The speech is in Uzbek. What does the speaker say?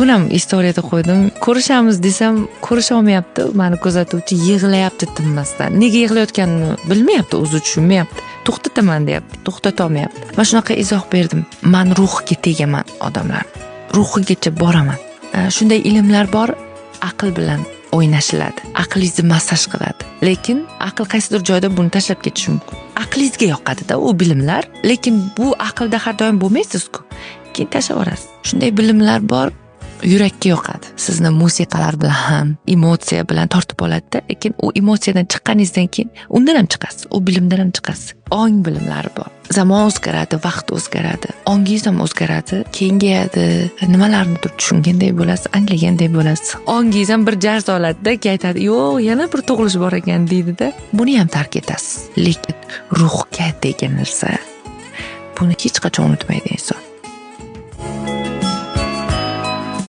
Buni ham istoriyada qo'ydim. Ko'rishamiz desam, ko'risha olmayapti. Meni kuzatuvchi yig'layapti tinmasdan. Nega yig'layotganini bilmayapti, o'zi tushunmayapti. To'xtataman deyapti, to'xtata olmayapti. Men shunaqa izoh berdim. Men ruhiga tegaman odamlar. Ruhigacha boraman. Shunday ilmlar bor, aql bilan o'ynashiladi. Aqlingizni massaj qiladi. Lekin aql qaysidir joyda buni tashlab ketishi mumkin. Aqlingizga yoqadi-da u bilimlar, lekin bu aqlda har doim bo'lmaysiz-ku. Keyin tashlab yuborasiz. Shunday bilimlar bor, yurakka yoqadi. Sizni musiqalar bilan, emotsiya bilan tortib oladi-da, lekin u emotsiyadan chiqqaningizdan keyin undan ham chiqasiz, u bilimdan ham chiqasiz. Ong bilimlari bor. Zamon o'zgaradi, vaqt o'zgaradi, ongingiz ham o'zgaradi, kengayadi, nimalarnidir tushunganday bo'lasiz, anglaganday bo'lasiz. Ongingiz ham bir jar soladi-da, aytadi, "Yo'q, yana bir tug'ilish bor ekan" deydi-da. Buni ham tark etasiz. Lekin ruhga degan narsa buni hech qachon unutmaydi inson.